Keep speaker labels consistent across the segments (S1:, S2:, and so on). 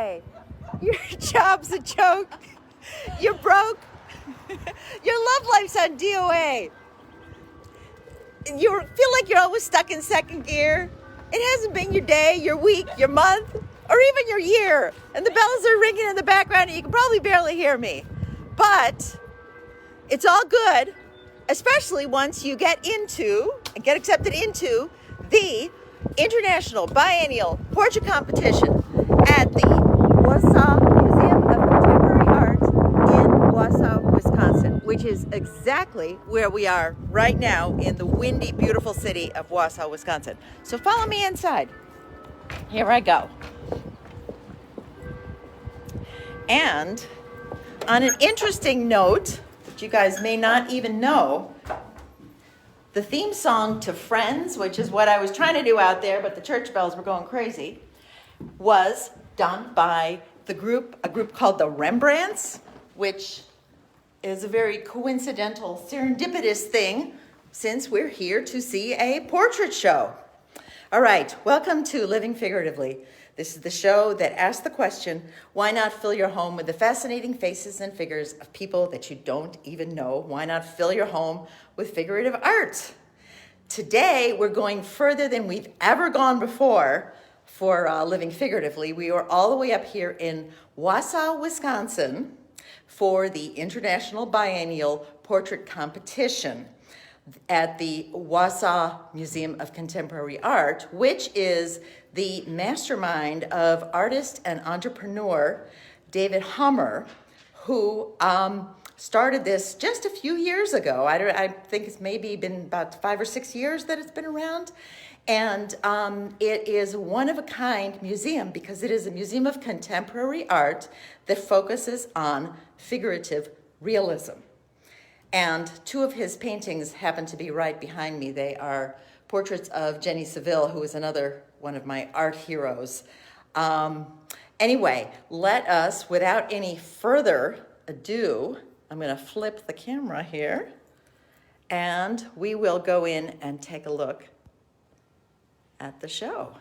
S1: DOA. Your job's a joke. You're broke. Your love life's on DOA. You feel like you're always stuck in second gear. It hasn't been your day, your week, your month, or even your year. And the bells are ringing in the background and you can probably barely hear me. But it's all good, especially once you get accepted into the International Biennial Portrait Competition at the Wausau Museum of Contemporary Art in Wausau, Wisconsin, which is exactly where we are right now in the windy, beautiful city of Wausau, Wisconsin. So follow me inside. Here I go. And on an interesting note, that you guys may not even know, the theme song to Friends, which is what I was trying to do out there, but the church bells were going crazy, was done by a group called the Rembrandts, which is a very coincidental, serendipitous thing since we're here to see a portrait show. All right, welcome to Living Figuratively. This is the show that asks the question, why not fill your home with the fascinating faces and figures of people that you don't even know? Why not fill your home with figurative art? Today, we're going further than we've ever gone before for Living Figuratively. We are all the way up here in Wausau, Wisconsin for the International Biennial Portrait Competition at the Wausau Museum of Contemporary Art, which is the mastermind of artist and entrepreneur David Hummer, who started this just a few years ago. I think it's maybe been about 5 or 6 years that it's been around. And it is a one-of-a-kind museum because it is a museum of contemporary art that focuses on figurative realism. And 2 of his paintings happen to be right behind me. They are portraits of Jenny Saville, who is another one of my art heroes. Anyway, let us, without any further ado, I'm going to flip the camera here, and we will go in and take a look at the show.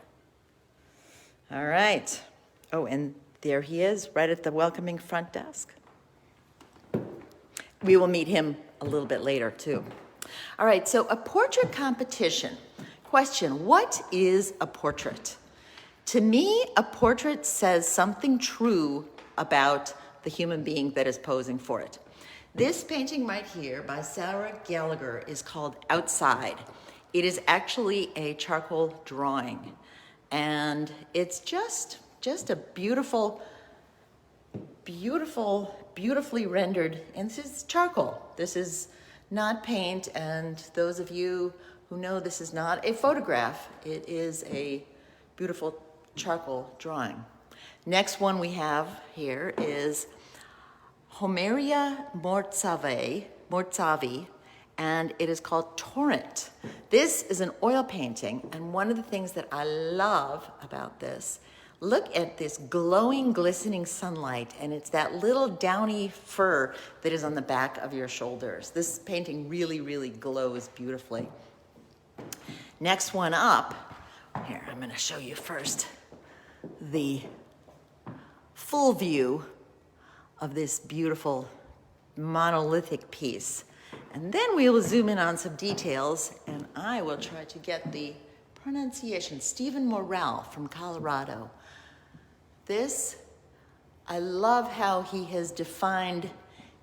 S1: All right. Oh, and there he is, right at the welcoming front desk. We will meet him a little bit later, too. All right, so a portrait competition. Question, what is a portrait? To me, a portrait says something true about the human being that is posing for it. This painting right here by Sarah Gallagher is called Outside. It is actually a charcoal drawing, and it's just a beautifully rendered, and this is charcoal. This is not paint, and those of you who know this is not a photograph, it is a beautiful charcoal drawing. Next one we have here is Homeria Mortsavi, and it is called Torrent. This is an oil painting, and one of the things that I love about this, look at this glowing, glistening sunlight, and it's that little downy fur that is on the back of your shoulders. This painting really, really glows beautifully. Next one up, here, I'm going to show you first the full view of this beautiful monolithic piece. And then we will zoom in on some details, and I will try to get the pronunciation. Stephen Morrell from Colorado. This, I love how he has defined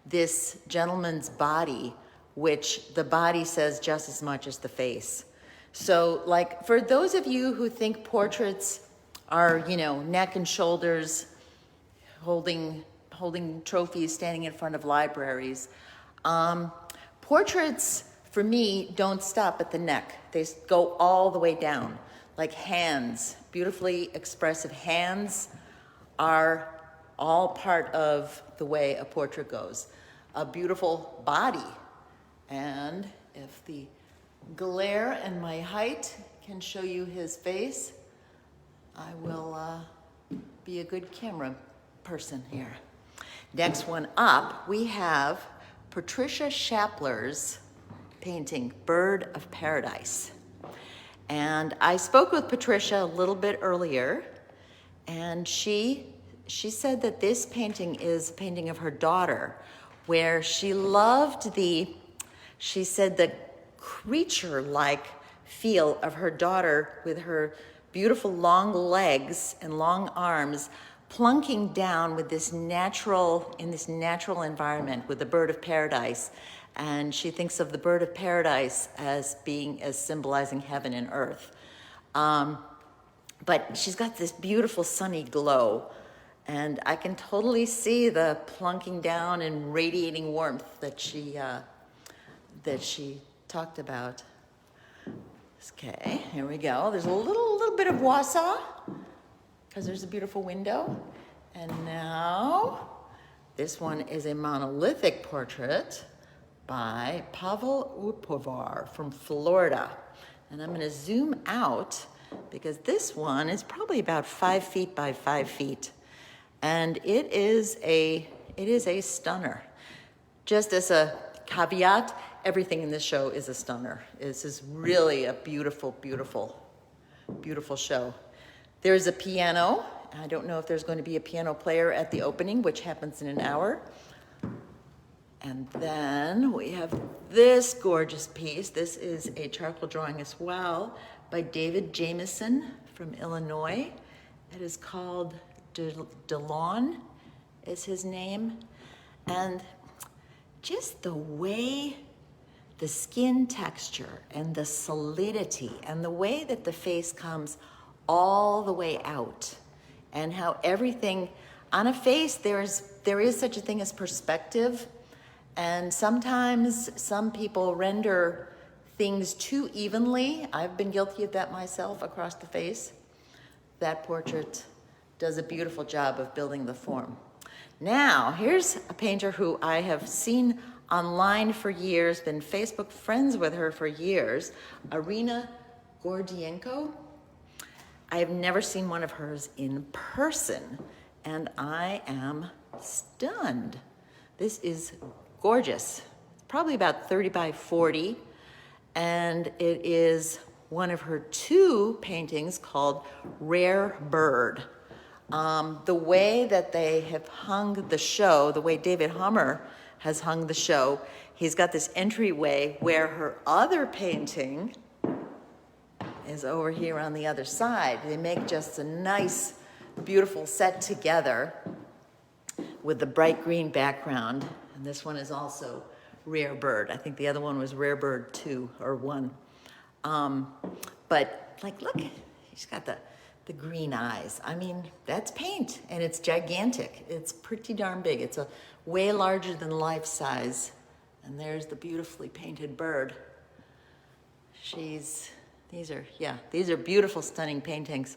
S1: this gentleman's body, which the body says just as much as the face. So, like, for those of you who think portraits are, neck and shoulders, holding trophies, standing in front of libraries, portraits, for me, don't stop at the neck. They go all the way down, like hands. Beautifully expressive hands are all part of the way a portrait goes. A beautiful body. And if the glare and my height can show you his face, I will be a good camera person here. Next one up, we have Patricia Shapler's painting, Bird of Paradise. And I spoke with Patricia a little bit earlier, and she she said that this painting is a painting of her daughter, where she loved she said the creature-like feel of her daughter with her beautiful long legs and long arms plunking down with in this natural environment with the bird of paradise. And she thinks of the bird of paradise as symbolizing heaven and earth. But she's got this beautiful sunny glow, and I can totally see the plunking down and radiating warmth that she talked about. Okay, here we go. There's a little bit of Wausau, because there's a beautiful window. And now, this one is a monolithic portrait by Pavel Upovar from Florida. And I'm going to zoom out because this one is probably about 5 feet by 5 feet. And it is a stunner. Just as a caveat, everything in this show is a stunner. This is really a beautiful, beautiful, beautiful show. There's a piano. I don't know if there's going to be a piano player at the opening, which happens in an hour. And then we have this gorgeous piece. This is a charcoal drawing as well by David Jameson from Illinois. It is called DeLawn is his name. And just the way the skin texture and the solidity and the way that the face comes all the way out, and how everything on a face, there is such a thing as perspective. And sometimes some people render things too evenly. I've been guilty of that myself across the face. That portrait does a beautiful job of building the form. Now, here's a painter who I have seen online for years, been Facebook friends with her for years, Irina Gordienko. I have never seen one of hers in person, and I am stunned. This is gorgeous. It's probably about 30 by 40, and it is one of her 2 paintings called Rare Bird. The way that they have hung the show, the way David Hummer has hung the show, he's got this entryway where her other painting is over here on the other side. They make just a nice, beautiful set together with the bright green background. And this one is also Rare Bird. I think the other one was Rare Bird 2 or 1. But like, look, she's got the green eyes. I mean, that's paint, and it's gigantic. It's pretty darn big. It's a way larger than life size. And there's the beautifully painted bird. These are beautiful, stunning paintings.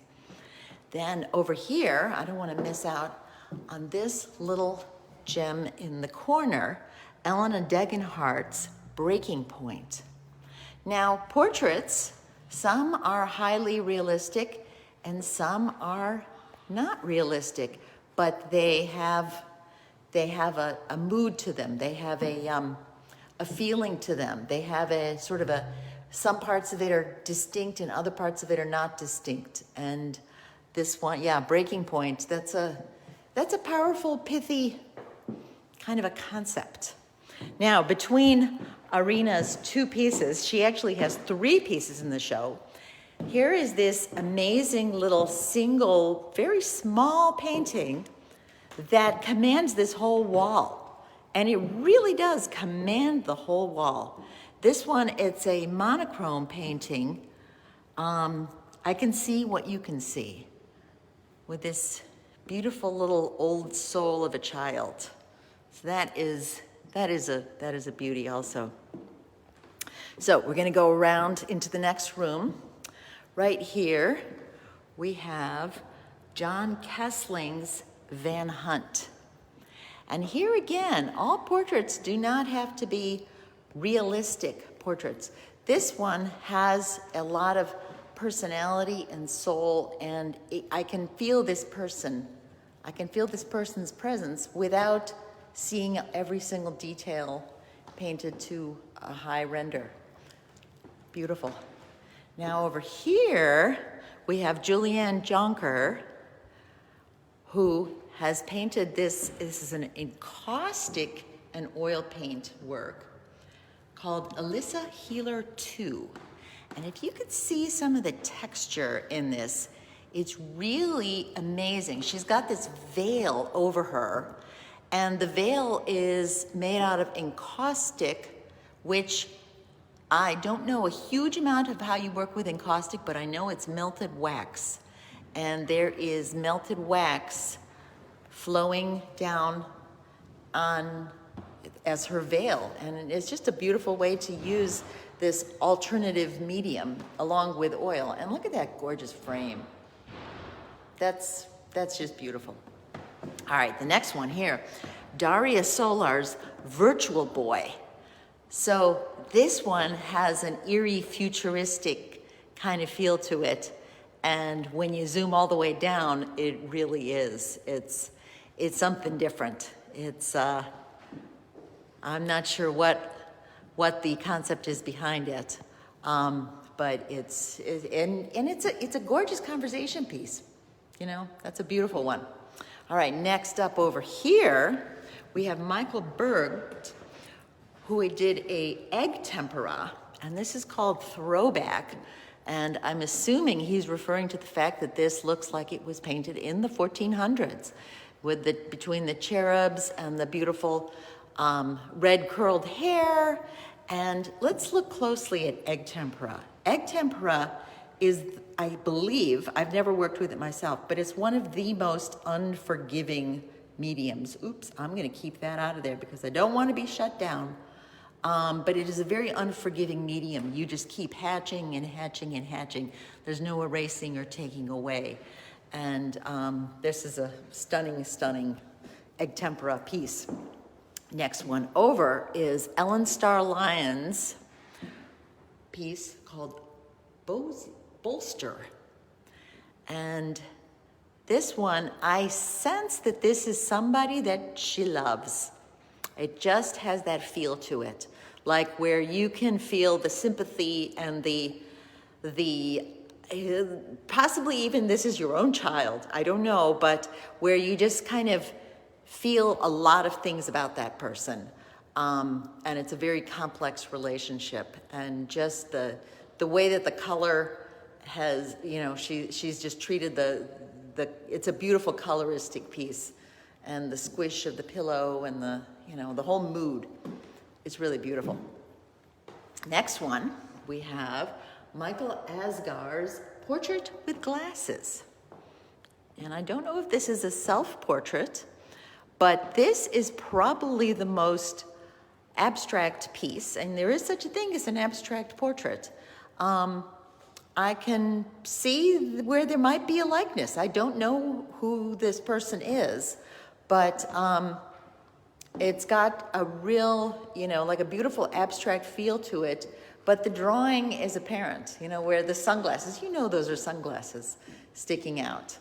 S1: Then over here, I don't want to miss out on this little gem in the corner, Elena Degenhardt's Breaking Point. Now, portraits, some are highly realistic and some are not realistic, but they have a mood to them. They have a feeling to them. They have a sort of some parts of it are distinct and other parts of it are not distinct. And this one, Breaking Point, that's a powerful, pithy kind of a concept. Now, between Irina's 2 pieces, she actually has 3 pieces in the show. Here is this amazing little single, very small painting that commands this whole wall. And it really does command the whole wall. This one, it's a monochrome painting. I can see what you can see with this beautiful little old soul of a child. So that is a beauty also. So we're going to go around into the next room. Right here, we have John Kessling's Van Hunt. And here again, all portraits do not have to be realistic portraits. This one has a lot of personality and soul, and I can feel this person. I can feel this person's presence without seeing every single detail painted to a high render. Beautiful. Now over here, we have Julianne Jonker, who has painted this. This is an encaustic and oil paint work called Alyssa Healer 2. And if you could see some of the texture in this, it's really amazing. She's got this veil over her, and the veil is made out of encaustic, which I don't know a huge amount of how you work with encaustic, but I know it's melted wax. And there is melted wax flowing down on as her veil. And it's just a beautiful way to use this alternative medium along with oil. And look at that gorgeous frame. That's just beautiful. All right, the next one here, Daria Solar's Virtual Boy. So this one has an eerie, futuristic kind of feel to it. And when you zoom all the way down, it really is. It's something different. I'm not sure what the concept is behind it, but it's a gorgeous conversation piece. You know, that's a beautiful one. All right, next up over here, we have Michael Berg, who did a egg tempera, and this is called Throwback. And I'm assuming he's referring to the fact that this looks like it was painted in the 1400s, with between the cherubs and the beautiful red curled hair. And let's look closely at egg tempera. Egg tempera is, I believe, I've never worked with it myself, but it's one of the most unforgiving mediums. Oops, I'm gonna keep that out of there because I don't want to be shut down. But it is a very unforgiving medium. You just keep hatching and hatching and hatching. There's no erasing or taking away. And this is a stunning, stunning egg tempera piece. Next one over is Ellen Star Lyon's piece called Bolster. And this one, I sense that this is somebody that she loves. It just has that feel to it, like where you can feel the sympathy and the possibly even this is your own child, I don't know, but where you just kind of feel a lot of things about that person. And it's a very complex relationship, and just the way that the color has, you know, she's just treated it's a beautiful coloristic piece, and the squish of the pillow and the whole mood. It's really beautiful. Next one, we have Michael Asgar's Portrait with Glasses. And I don't know if this is a self-portrait, but this is probably the most abstract piece, and there is such a thing as an abstract portrait. I can see where there might be a likeness. I don't know who this person is, but it's got a real, like a beautiful abstract feel to it, but the drawing is apparent, where the sunglasses, those are sunglasses sticking out.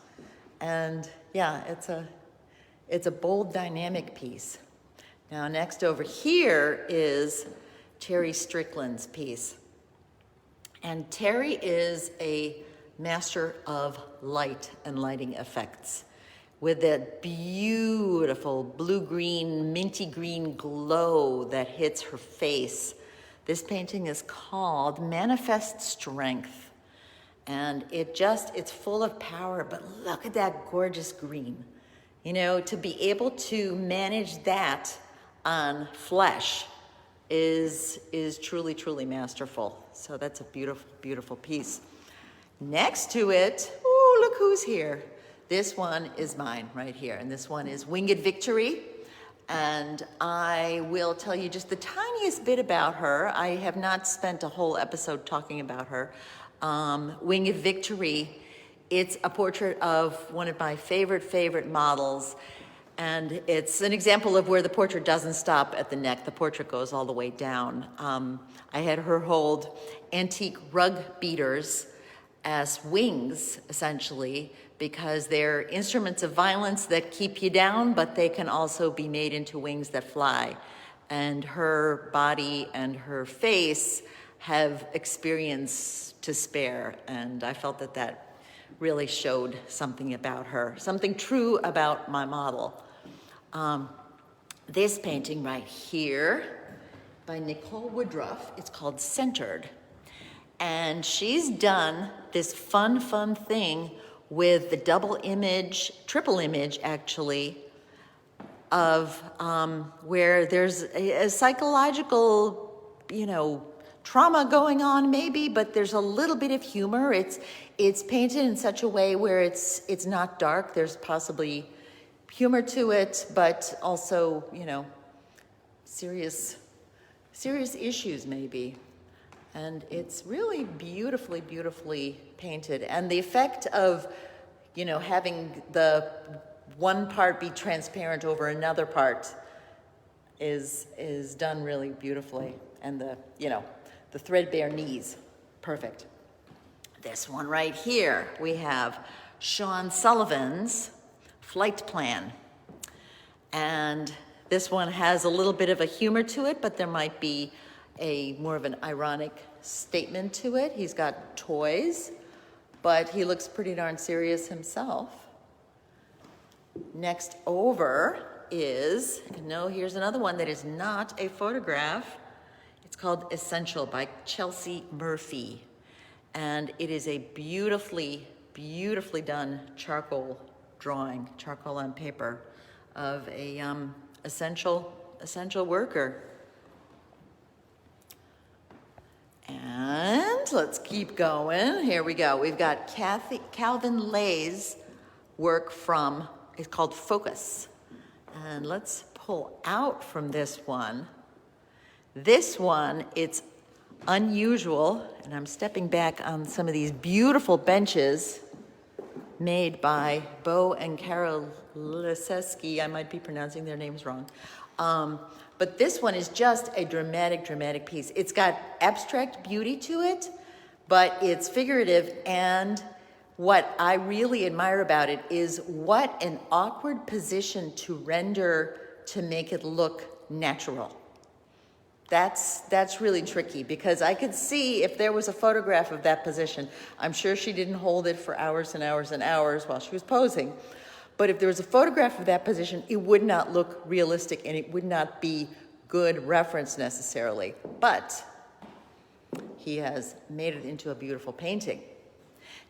S1: And yeah, it's a bold, dynamic piece. Now, next over here is Terry Strickland's piece. And Terry is a master of light and lighting effects with that beautiful blue-green, minty green glow that hits her face. This painting is called Manifest Strength. And it's full of power, but look at that gorgeous green. To be able to manage that on flesh is truly, truly masterful. So that's a beautiful, beautiful piece. Next to it, oh, look who's here. This one is mine right here, and this one is Winged Victory. And I will tell you just the tiniest bit about her. I have not spent a whole episode talking about her. Winged Victory, it's a portrait of one of my favorite models. And it's an example of where the portrait doesn't stop at the neck. The portrait goes all the way down. I had her hold antique rug beaters as wings, essentially, because they're instruments of violence that keep you down, but they can also be made into wings that fly. And her body and her face have experience to spare. And I felt that really showed something about her, something true about my model. This painting right here by Nicole Woodruff, it's called Centered. And she's done this fun thing with the double image, triple image actually, of where there's a psychological, trauma going on maybe, but there's a little bit of humor. It's painted in such a way where it's not dark. There's possibly humor to it, but also, serious issues maybe. And it's really beautifully painted. And the effect of, having the one part be transparent over another part is done really beautifully. And the threadbare knees, perfect. This one right here, we have Sean Sullivan's Flight Plan. And this one has a little bit of a humor to it, but there might be more of an ironic statement to it. He's got toys, but he looks pretty darn serious himself. Next over is, here's another one that is not a photograph. It's called Essential by Chelsea Murphy. And it is a beautifully done charcoal drawing, charcoal on paper, of a essential worker. And let's keep going. Here we go. We've got Calvin Lay's work it's called Focus. And let's pull out from this one. This one, it's unusual, and I'm stepping back on some of these beautiful benches made by Bo and Carol Liseski. I might be pronouncing their names wrong. But this one is just a dramatic piece. It's got abstract beauty to it, but it's figurative, and what I really admire about it is what an awkward position to render to make it look natural. That's really tricky, because I could see if there was a photograph of that position, I'm sure she didn't hold it for hours and hours and hours while she was posing. But if there was a photograph of that position, it would not look realistic and it would not be good reference necessarily. But he has made it into a beautiful painting.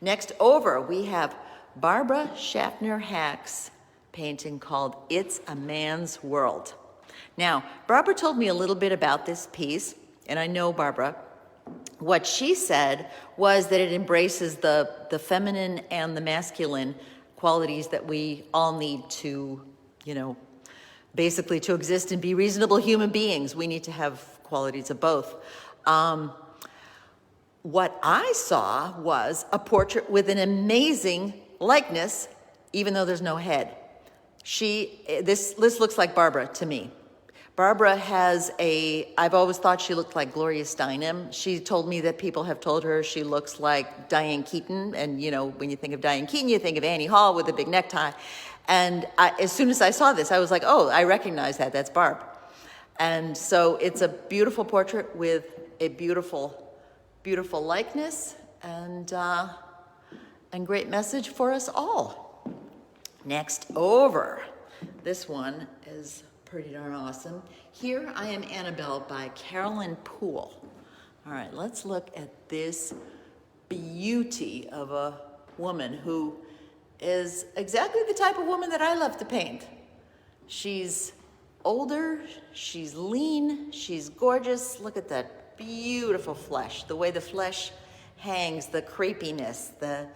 S1: Next over, we have Barbara Schaffner Hack's painting called It's a Man's World. Now, Barbara told me a little bit about this piece, and I know Barbara. What she said was that it embraces the feminine and the masculine qualities that we all need to, basically to exist and be reasonable human beings. We need to have qualities of both. What I saw was a portrait with an amazing likeness, even though there's no head. This looks like Barbara to me. Barbara I've always thought she looked like Gloria Steinem. She told me that people have told her she looks like Diane Keaton. And when you think of Diane Keaton, you think of Annie Hall with a big necktie. And as soon as I saw this, I was like, oh, I recognize that, that's Barb. And so it's a beautiful portrait with a beautiful likeness and great message for us all. Next over, this one is pretty darn awesome. Here I Am Annabelle by Carolyn Poole. All right, let's look at this beauty of a woman who is exactly the type of woman that I love to paint. She's older, she's lean, she's gorgeous. Look at that beautiful flesh, the way the flesh hangs, the crepiness, the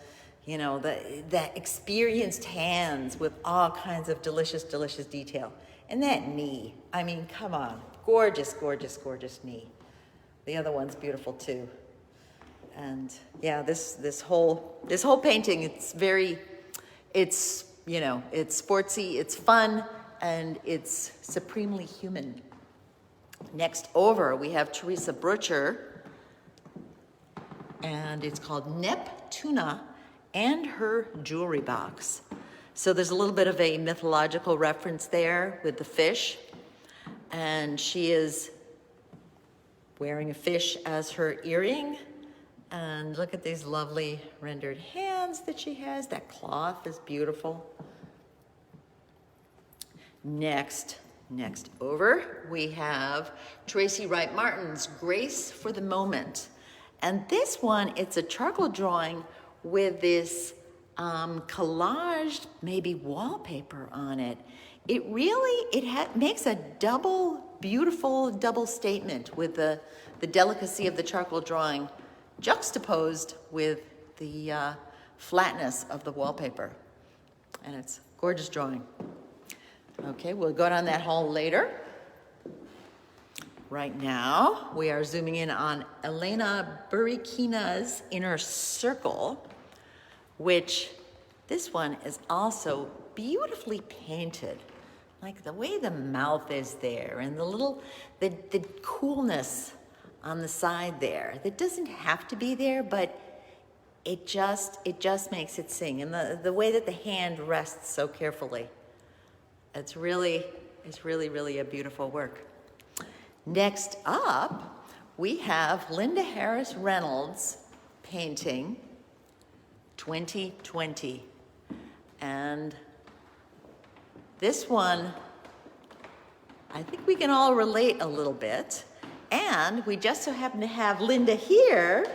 S1: experienced hands with all kinds of delicious detail. And that knee, I mean, come on, gorgeous knee. The other one's beautiful too. And yeah, this whole painting, it's sportsy, it's fun, and it's supremely human. Next over, we have Teresa Brutcher, and it's called Neptuna and Her Jewelry Box. So there's a little bit of a mythological reference there with the fish, and she is wearing a fish as her earring, And look at these lovely rendered hands that she has. That cloth is beautiful. Next over, we have Tracy Wright Martin's Grace for the Moment. And this one, it's a charcoal drawing with this collaged, maybe wallpaper on it. It really, makes a beautiful double statement with the delicacy of the charcoal drawing juxtaposed with the flatness of the wallpaper. And it's a gorgeous drawing. Okay, we'll go down that hall later. Right now, we are zooming in on Elena Burikina's Inner Circle, which this one is also beautifully painted. Like the way the mouth is there and the coolness on the side there. That doesn't have to be there, but it just makes it sing. And the way that the hand rests so carefully. It's really a beautiful work. Next up, we have Linda Harris Reynolds painting 2020. And this one, I think we can all relate a little bit. And we just so happen to have Linda here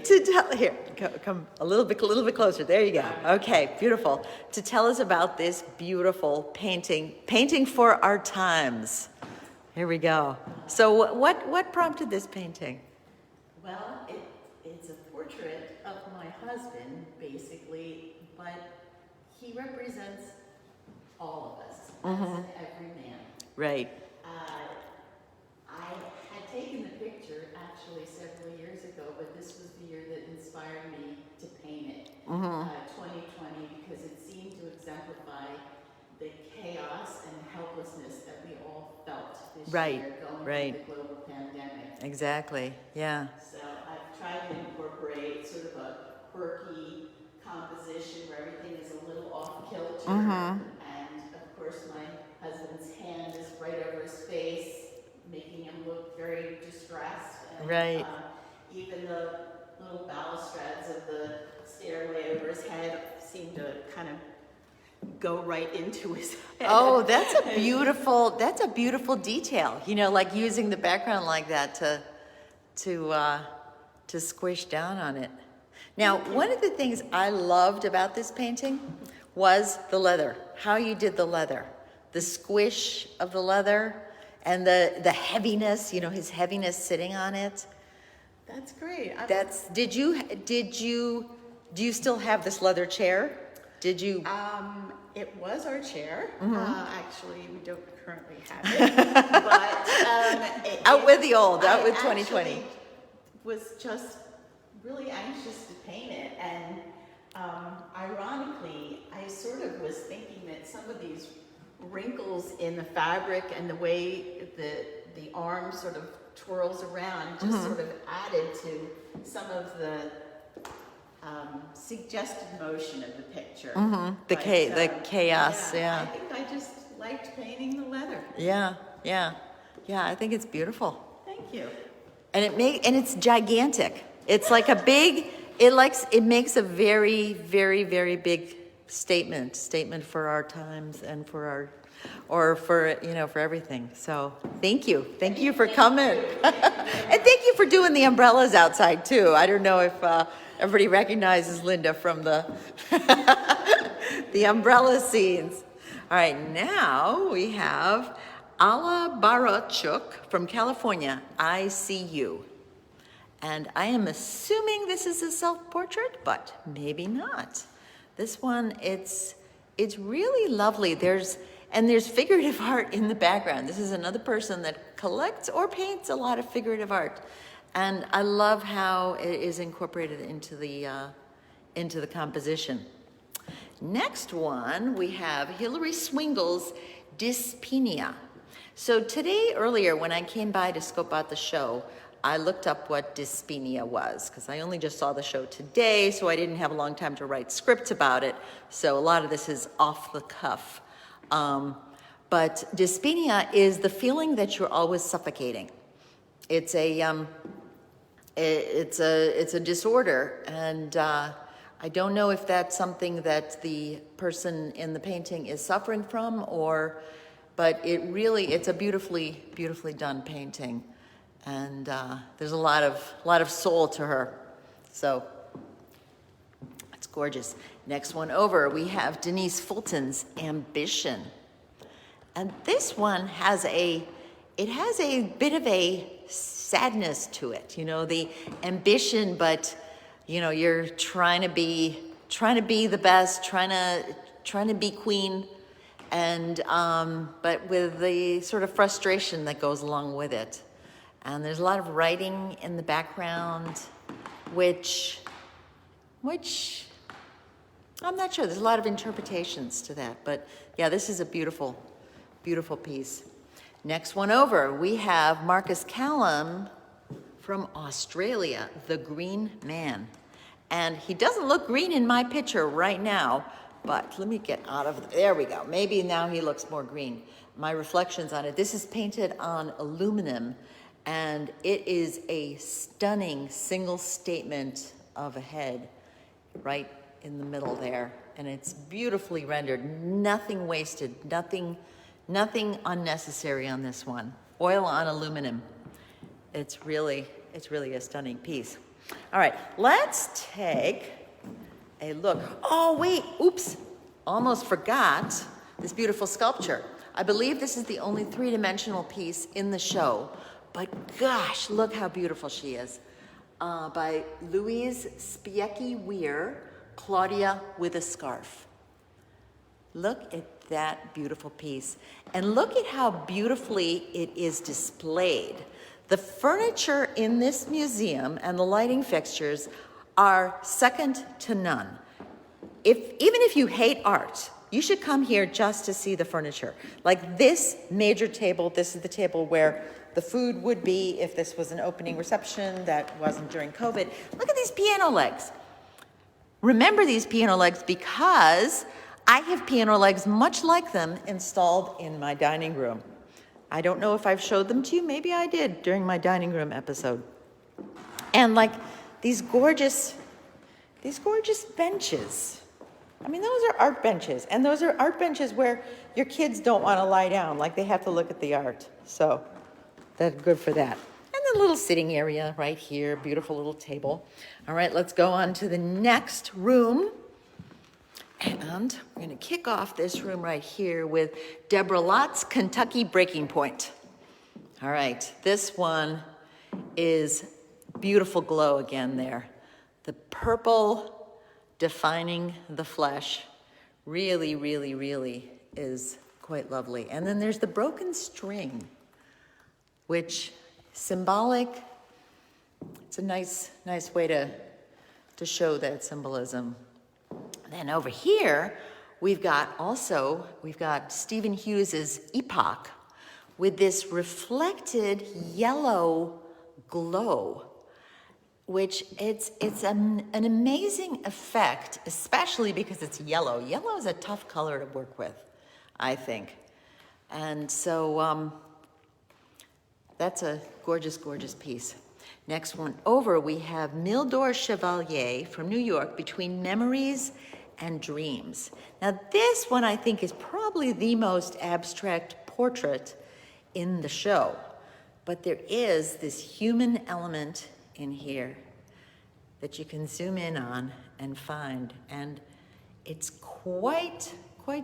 S1: to tell, here, come a little bit closer. There you go. Okay, beautiful. To tell us about this beautiful painting for our times. Here we go. So what prompted this painting?
S2: Well, it's a portrait of my husband, basically, but he represents all of us, as every man.
S1: Right.
S2: I had taken the picture actually several years ago, but this was the year that inspired me to paint it, 2020, because it seemed to exemplify the chaos and helplessness that we all felt this year going through the global pandemic.
S1: Exactly, yeah.
S2: So I've tried to incorporate sort of a quirky composition where everything is a little off kilter, and of course my husband's hand is right over his face, making him look very distressed. And, even the little balustrades of the stairway over his head seem to kind of go right into his head.
S1: Oh, that's a beautiful detail. You know, like using the background like that to squish down on it. Now, one of the things I loved about this painting was the leather, how you did the leather, the squish of the leather and the heaviness, you know, his heaviness sitting on it.
S2: That's great.
S1: Do you still have this leather chair? Did you?
S2: It was our chair. Actually, we don't currently have it. But
S1: out with 2020.
S2: I was just really anxious to paint it, and ironically, I sort of was thinking that some of these wrinkles in the fabric and the way the arm sort of twirls around just sort of added to some of the suggested motion of the picture.
S1: The chaos, yeah.
S2: I think I just liked painting the leather.
S1: Yeah, I think it's beautiful.
S2: Thank you.
S1: And it's gigantic. It's like a big, it makes a very, very, very big statement for our times and for everything. So thank you for coming. And thank you for doing the umbrellas outside too. I don't know if everybody recognizes Linda from the umbrella scenes. All right, now we have Alla Barachuk from California, I See You. And I am assuming this is a self-portrait, but maybe not. This one, it's really lovely. There's figurative art in the background. This is another person that collects or paints a lot of figurative art. And I love how it is incorporated into the composition. Next one, we have Hilary Swingle's Dyspnea. So earlier, when I came by to scope out the show, I looked up what dyspnea was, because I only just saw the show today, so I didn't have a long time to write scripts about it. So a lot of this is off the cuff. But dyspnea is the feeling that you're always suffocating. It's it's a disorder, and I don't know if that's something that the person in the painting is suffering from, but it's a beautifully done painting, and there's a lot of soul to her. So it's gorgeous. Next one over, we have Denise Fulton's Ambition. And this one has a bit of a sadness to it, the ambition, but you're trying to be the best, trying to be queen, and but with the sort of frustration that goes along with it. And there's a lot of writing in the background, which I'm not sure. There's a lot of interpretations to that, but yeah, this is a beautiful piece. Next one over, we have Marcus Callum from Australia, The Green Man. And he doesn't look green in my picture right now, but let me get out of, there we go. Maybe now he looks more green. My reflections on it. This is painted on aluminum, and it is a stunning single statement of a head right in the middle there. And it's beautifully rendered, nothing wasted, nothing unnecessary on this one. Oil on aluminum. It's really a stunning piece. All right, let's take a look. Oh, wait, oops, almost forgot this beautiful sculpture. I believe this is the only three-dimensional piece in the show, but gosh, look how beautiful she is. By Louise Spiecki-Weir, Claudia with a Scarf. Look at that beautiful piece. And look at how beautifully it is displayed. The furniture in this museum and the lighting fixtures are second to none. Even if you hate art, you should come here just to see the furniture. Like this major table, this is the table where the food would be if this was an opening reception that wasn't during COVID. Look at these piano legs. Remember these piano legs because I have piano legs much like them installed in my dining room. I don't know if I've showed them to you. Maybe I did during my dining room episode. And like these gorgeous benches. I mean, those are art benches. And those are art benches where your kids don't want to lie down. Like they have to look at the art. So that's good for that. And the little sitting area right here. Beautiful little table. All right, let's go on to the next room. And we're going to kick off this room right here with Deborah Lott's Kentucky Breaking Point. All right, this one is beautiful glow again there. The purple defining the flesh really is quite lovely. And then there's the broken string, which symbolic. It's a nice way to show that symbolism. Then over here, we've got Stephen Hughes's Epoch with this reflected yellow glow, which it's an amazing effect, especially because it's yellow. Yellow is a tough color to work with, I think. And so that's a gorgeous piece. Next one over, we have Mildor Chevalier from New York, Between Memories and Dreams. Now this one I think is probably the most abstract portrait in the show, but there is this human element in here that you can zoom in on and find, and it's quite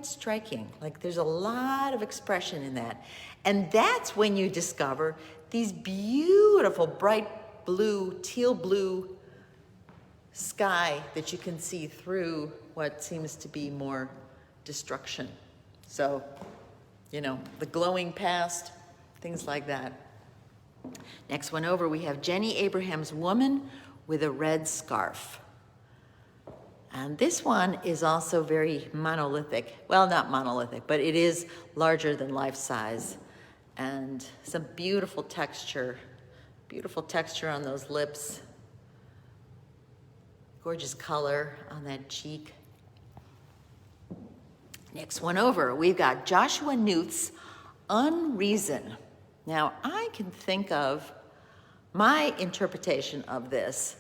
S1: striking. Like there's a lot of expression in that. And that's when you discover these beautiful bright blue, teal blue sky that you can see through what seems to be more destruction. So, the glowing past, things like that. Next one over, we have Jenny Abraham's Woman with a Red Scarf. And this one is also very monolithic. Well, not monolithic, but it is larger than life size. And some beautiful texture on those lips. Gorgeous color on that cheek. Next one over, we've got Joshua Newth's Unreason. Now, I can think of My interpretation of this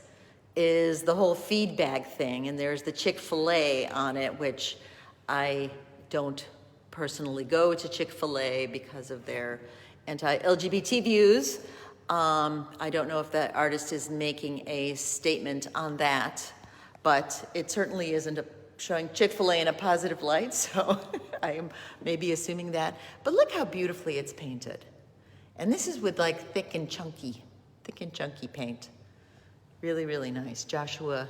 S1: is the whole feed bag thing, and there's the Chick-fil-A on it, which I don't personally go to Chick-fil-A because of their anti-LGBT views. I don't know if that artist is making a statement on that, but it certainly isn't showing Chick-fil-A in a positive light, so I am maybe assuming that. But look how beautifully it's painted. And this is with like thick and chunky paint. Really, really nice. Joshua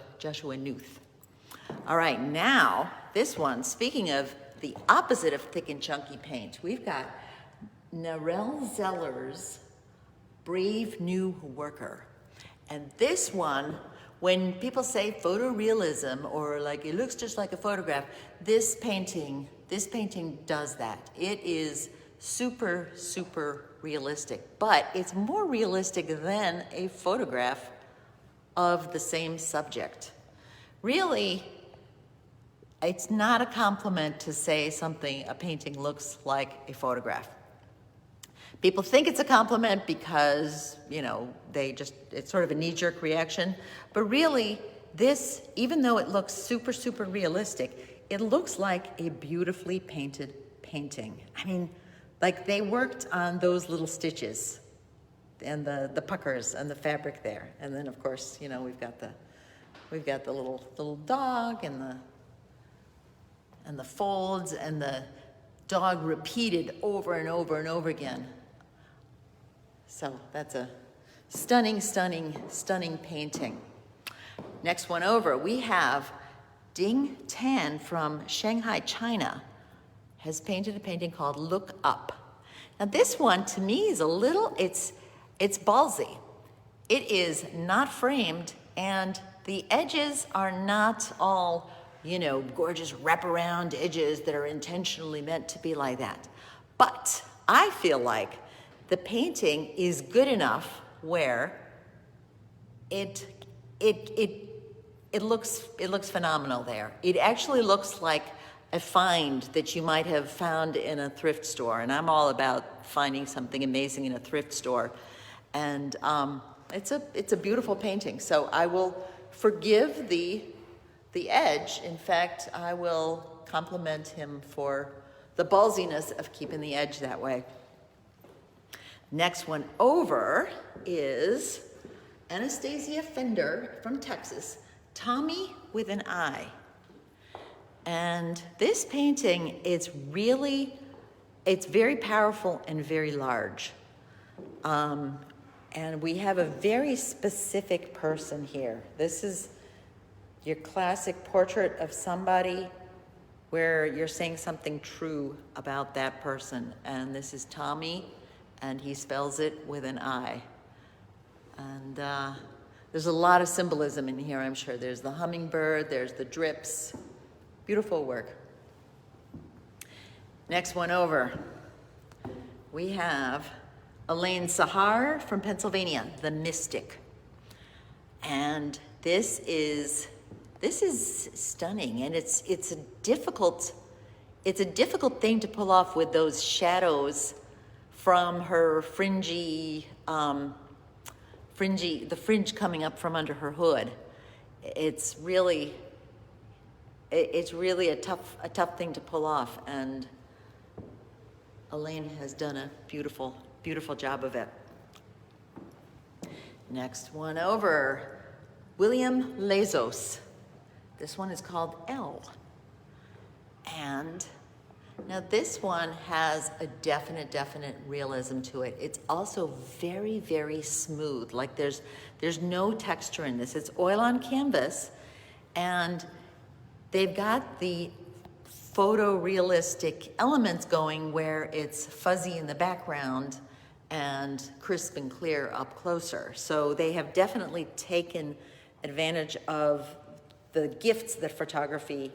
S1: Newth. All right, now this one, speaking of the opposite of thick and chunky paint, we've got Narelle Zeller's Brave New Worker. And this one, when people say photorealism or like it looks just like a photograph, this painting does that. It is super, super realistic, but it's more realistic than a photograph of the same subject. Really, it's not a compliment to say a painting looks like a photograph. People think it's a compliment because, it's sort of a knee-jerk reaction, but really, this, even though it looks super, super realistic, it looks like a beautifully painted painting. I mean, like they worked on those little stitches and the puckers and the fabric there. And then of course, we've got the little dog and the folds and the dog repeated over and over and over again. So that's a stunning, stunning, stunning painting. Next one over, we have Ding Tan from Shanghai, China, has painted a painting called Look Up. Now this one, to me, is it's ballsy. It is not framed, and the edges are not all, gorgeous wraparound edges that are intentionally meant to be like that. But I feel like the painting is good enough where it looks phenomenal there. It actually looks like a find that you might have found in a thrift store, and I'm all about finding something amazing in a thrift store. And it's a beautiful painting. So I will forgive the edge. In fact, I will compliment him for the ballsiness of keeping the edge that way. Next one over is Anastasia Fender from Texas, Tommy with an Eye. And this painting, it's very powerful and very large. And we have a very specific person here. This is your classic portrait of somebody where you're saying something true about that person. And this is Tommy, and he spells it with an I. And there's a lot of symbolism in here, I'm sure. There's the hummingbird, there's the drips. Beautiful work. Next one over. We have Elaine Sahar from Pennsylvania, The Mystic. And this is stunning, and it's a difficult thing to pull off with those shadows from her the fringe coming up from under her hood. It's really a tough thing to pull off, and Elaine has done a beautiful, beautiful job of it. Next one over, William Lazos. This one is called L. And now this one has a definite realism to it. It's also very, very smooth. Like there's no texture in this. It's oil on canvas, and they've got the photorealistic elements going where it's fuzzy in the background and crisp and clear up closer. So they have definitely taken advantage of the gifts that photography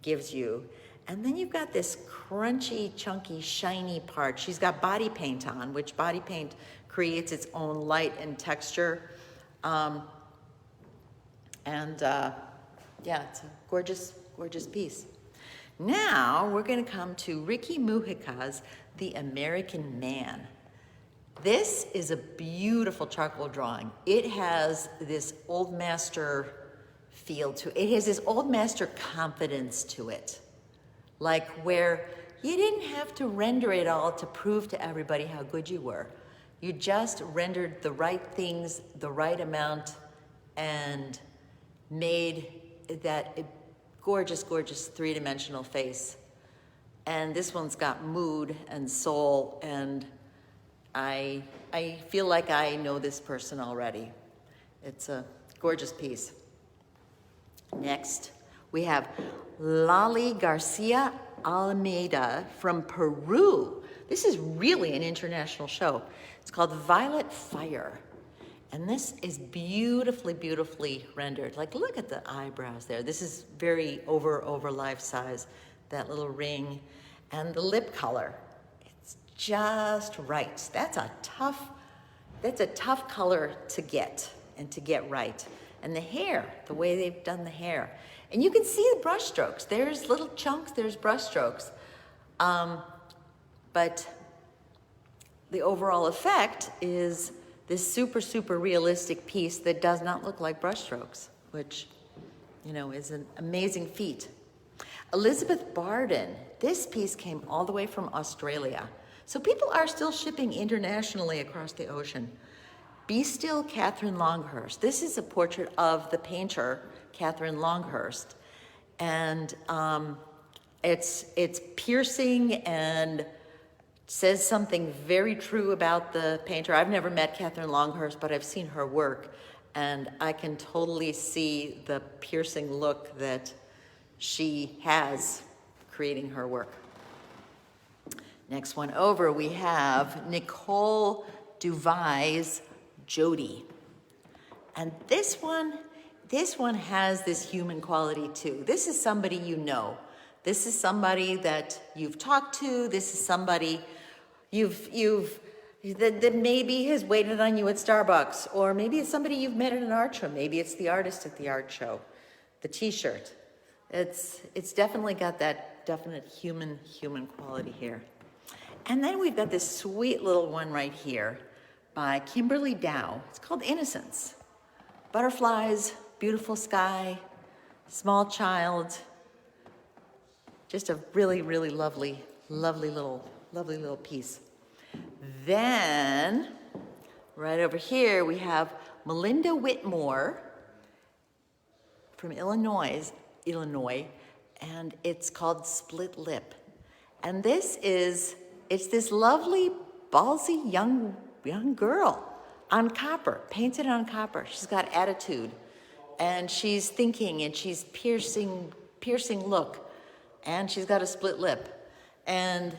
S1: gives you. And then you've got this crunchy, chunky, shiny part. She's got body paint on, which body paint creates its own light and texture. Yeah, it's a gorgeous, gorgeous piece. Now we're going to come to Ricky Mujica's The American Man. This is a beautiful charcoal drawing. It has this old master feel to it. It has this old master confidence to it. Like where you didn't have to render it all to prove to everybody how good you were. You just rendered the right things, the right amount, and made that gorgeous, gorgeous three-dimensional face. And this one's got mood and soul, and I feel like I know this person already. It's a gorgeous piece. Next, we have Lali Garcia Almeida from Peru. This is really an international show. It's called Violet Fire. And this is beautifully, beautifully rendered. Like, look at the eyebrows there. This is very over life size, that little ring. And the lip color, it's just right. That's a tough color to get and to get right. And the hair, the way they've done the hair. And you can see the brush strokes. There's little chunks, there's brush strokes. But the overall effect is this super, super realistic piece that does not look like brush strokes, which, you know, is an amazing feat. Elizabeth Barden, this piece came all the way from Australia. So people are still shipping internationally across the ocean. Be Still, Catherine Longhurst. This is a portrait of the painter, Catherine Longhurst. And it's piercing and says something very true about the painter. I've never met Catherine Longhurst, but I've seen her work, and I can totally see the piercing look that she has creating her work. Next one over, we have Nicole Duvay's Jody. And this one has this human quality too. This is somebody you know. This is somebody that you've talked to. This is somebody that maybe has waited on you at Starbucks, or maybe it's somebody you've met at an art show. Maybe it's the artist at the art show, the t-shirt. It's definitely got that definite human quality here. And then we've got this sweet little one right here by Kimberly Dow. It's called Innocence. Butterflies, beautiful sky, small child. Just a really, really lovely little piece. Then, right over here, we have Melinda Whitmore from Illinois, and it's called Split Lip. And it's this lovely, ballsy young girl on copper, painted on copper. She's got attitude, and she's thinking, and she's piercing look, and she's got a split lip. And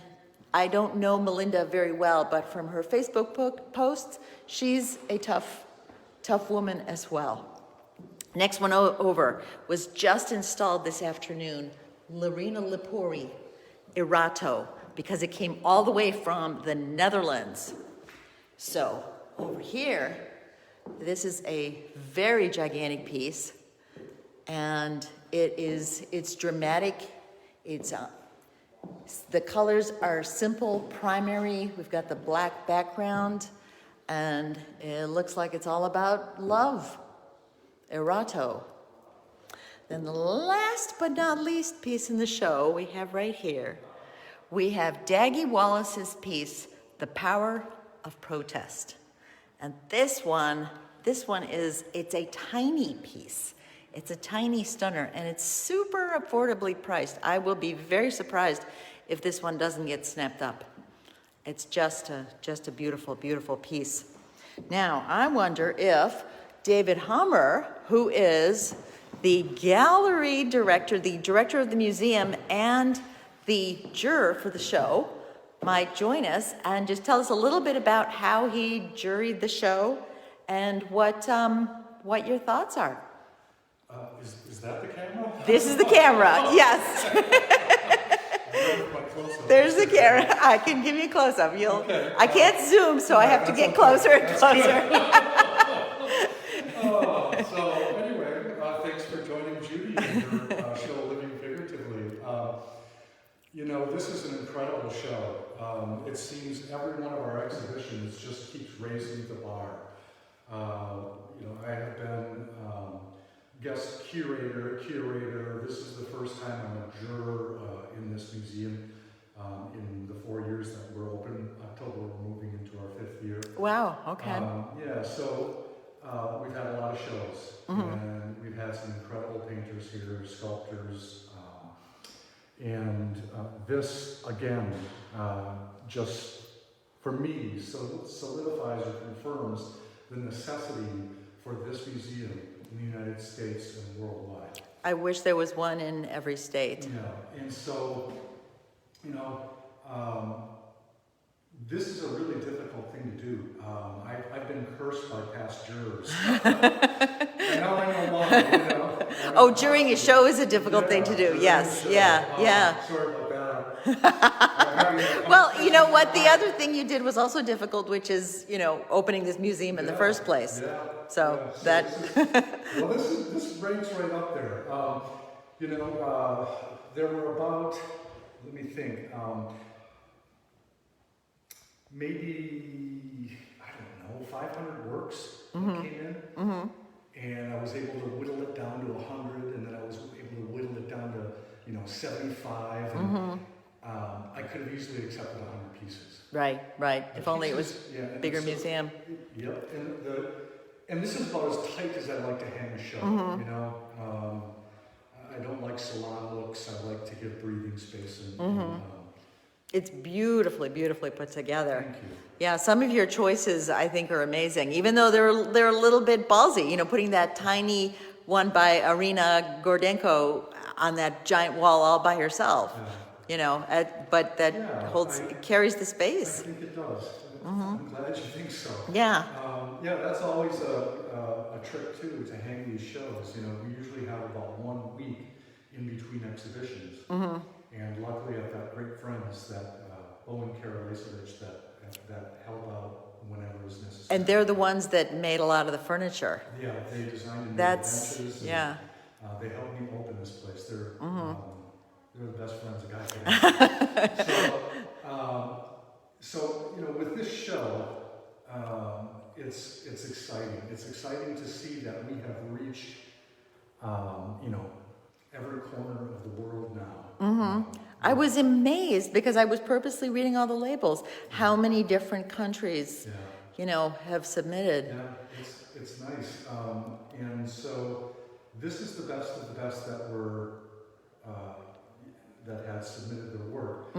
S1: I don't know Melinda very well, but from her Facebook posts, she's a tough woman as well. Next one over was just installed this afternoon, Larina Lipori Erato, because it came all the way from the Netherlands. So over here, this is a very gigantic piece, and it's dramatic. The colors are simple, primary. We've got the black background, and it looks like it's all about love, Erato. Then the last but not least piece in the show we have right here. We have Daggy Wallace's piece, The Power of Protest. And this one it's a tiny piece. It's a tiny stunner, and it's super affordably priced. I will be very surprised if this one doesn't get snapped up. It's just a beautiful, beautiful piece. Now, I wonder if David Hummer, who is the gallery director, the director of the museum, and the juror for the show, might join us and just tell us a little bit about how he juried the show and what your thoughts are.
S3: Is that the camera?
S1: This is the camera, yes. There's the camera. I can give you a close-up.
S3: Okay.
S1: I can't zoom, so I have to get closer and closer.
S3: So anyway, thanks for joining Judy in her show, Living Figuratively. This is an incredible show. It seems every one of our exhibitions just keeps raising the bar. I have been guest curator. This is the first time I'm a juror in this museum in the 4 years that we're open. October, we're moving into our 5th year.
S1: Wow, okay.
S3: So we've had a lot of shows, and we've had some incredible painters here, sculptors, and this, again, just for me, solidifies or confirms the necessity for this museum in the United States and worldwide.
S1: I wish there was one in every state.
S3: Yeah, and so, this is a really difficult thing to do. I've been cursed by past jurors. And now I know why,
S1: Oh, juring a show is a difficult thing to do. Yes, yeah.
S3: Sorry about that.
S1: Well, you know what? The other thing you did was also difficult, which is, opening this museum in the first place.
S3: Yeah.
S1: So
S3: yeah.
S1: that.
S3: This ranks right up there. There were about, let me think, maybe, I don't know, 500 works that came in. And I was able to whittle it down to 100, and then I was able to whittle it down to, 75. And I could have easily accepted 100 pieces.
S1: Right. If only it was
S3: a
S1: bigger museum.
S3: Yep. And this is about as tight as I like to hang a show. I don't like salon looks. I like to give breathing space.
S1: It's beautifully put together.
S3: Thank you.
S1: Yeah, some of your choices I think are amazing, even though they're a little bit ballsy. Putting that tiny one by Irina Gordenko on that giant wall all by herself. But that carries the space.
S3: I think it does. I'm glad you think so.
S1: Yeah.
S3: That's always a trick too, to hang these shows. We usually have about 1 week in between exhibitions. And luckily I've got great friends that, Owen Karalisevich, that help out whenever is necessary.
S1: And they're the ones that made a lot of the furniture.
S3: Yeah, they designed and made
S1: That's,
S3: benches.
S1: yeah.
S3: And, they helped me open this place. They're the best friends a guy can have. So with this show, it's exciting. It's exciting to see that we have reached, every corner of the world now.
S1: I was amazed because I was purposely reading all the labels, how many different countries, have submitted.
S3: Yeah, it's nice. And so this is the best of the best that that had submitted their work.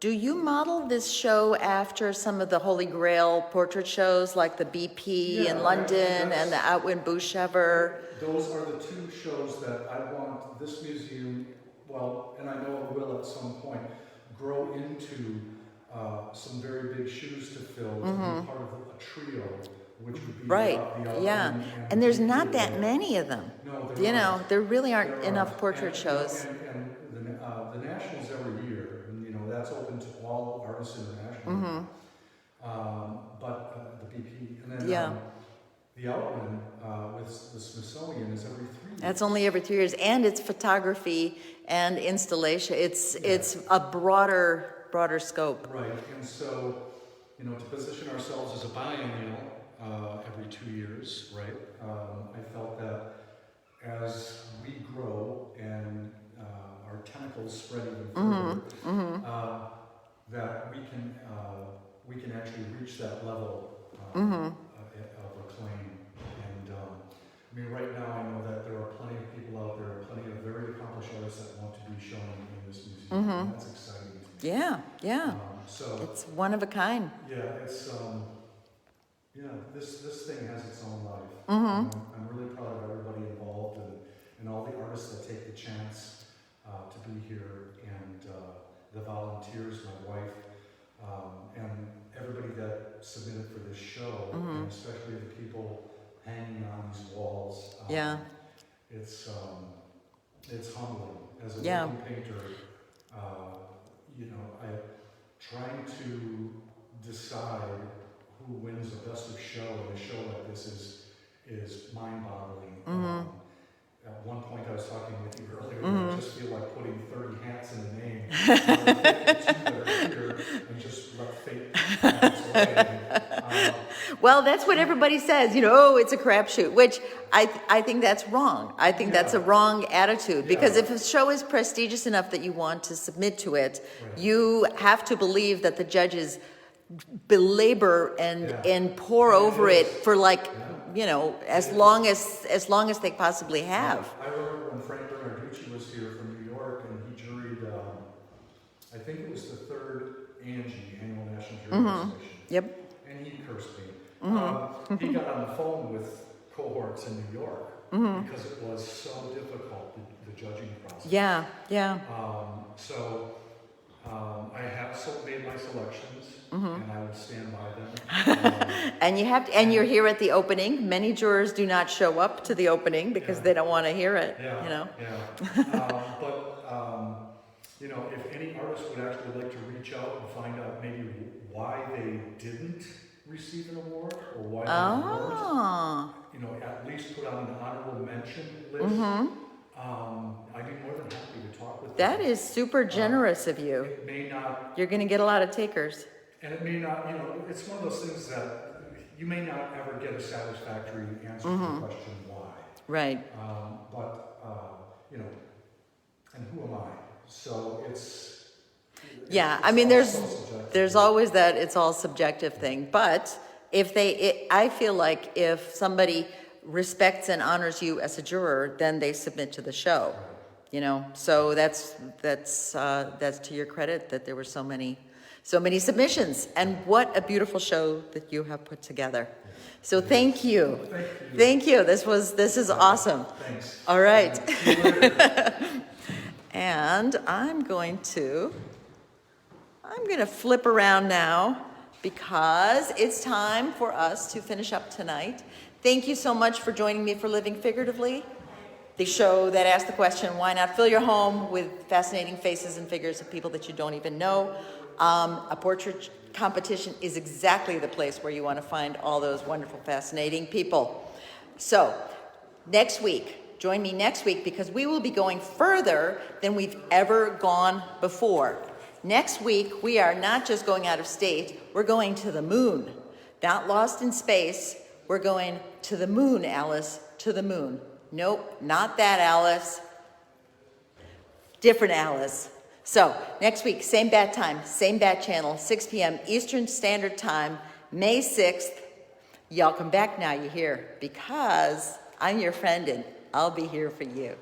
S1: Do you model this show after some of the Holy Grail portrait shows like the BP in London and the Outwin Bushever?
S3: Those are the 2 shows that I want this museum, and I know it will at some point, grow into some very big shoes to fill, to be part of a trio, which would be the Outwin
S1: and there's not that many of them.
S3: No,
S1: there really aren't enough portrait shows.
S3: And the Nationals every year, and that's open to all artists internationally. But the BP, and then the Outwin with the Smithsonian is every 3 years.
S1: That's only every 3 years, and it's photography and installation. It's a broader scope.
S3: Right, and so to position ourselves as a biennial every 2 years, right? I felt that as we grow and our tentacles spread even further, that we can actually reach that level of acclaim. And right now I know that there are plenty of people out there, plenty of very accomplished artists that want to be shown in this museum. And that's exciting to me.
S1: Yeah.
S3: So
S1: It's one of a kind.
S3: yeah, it's this thing has its own life. I'm really proud of everybody involved and all the artists that take the chance to be here, and the volunteers, my wife, and everybody that submitted for this show, and especially the people hanging on these walls. It's humbling as a working painter. I'm trying to decide who wins the best of show, and a show like this is mind-boggling. At one point I was talking with you earlier, I just feel like putting 30 hats in a name. Take the two that are here and just let fate have its way.
S1: Well, that's what everybody says, you know, oh, it's a crapshoot, which I think that's wrong. I think that's a wrong attitude, because if a show is prestigious enough that you want to submit to it, you have to believe that the judges belabor and pour over it for like, you know, as long as they possibly have.
S3: I remember when Frank Bernarducci was here from New York, and he juried, I think it was the third Annual National Jury Association.
S1: Yep.
S3: And he cursed me. He got on the phone with cohorts in New York because it was so difficult, the judging process.
S1: Yeah, yeah.
S3: I have made my selections, and I will stand by them.
S1: And you have to, and you're here at the opening. Many jurors do not show up to the opening because they don't want to hear it. You know.
S3: You know, if any artist would actually like to reach out and find out maybe why they didn't receive an award, or why they weren't, you know, at least put on an honorable mention list. I'd be more than happy to talk with them.
S1: That is super generous of you.
S3: It may not.
S1: You're going to get a lot of takers.
S3: And it may not, you know, it's one of those things that you may not ever get a satisfactory answer to the question why.
S1: Right.
S3: You know, and who am I? So
S1: I mean, there's always that it's all subjective thing. But I feel like if somebody respects and honors you as a juror, then they submit to the show.
S3: Right.
S1: You know, so that's to your credit that there were so many submissions, and what a beautiful show that you have put together. So thank you. Thank you. This is awesome.
S3: Thanks.
S1: All right. And I'm going to flip around now because it's time for us to finish up tonight. Thank you so much for joining me for Living Figuratively, the show that asks the question, why not fill your home with fascinating faces and figures of people that you don't even know? A portrait competition is exactly the place where you want to find all those wonderful, fascinating people. So next week, join me next week, because we will be going further than we've ever gone before. Next week, we are not just going out of state, we're going to the moon. Not lost in space, we're going to the moon, Alice, to the moon. Nope, not that Alice. Different Alice. So, next week, same bat time, same bat channel, 6 p.m. Eastern Standard Time, May 6th. Y'all come back now, you hear, because I'm your friend and I'll be here for you.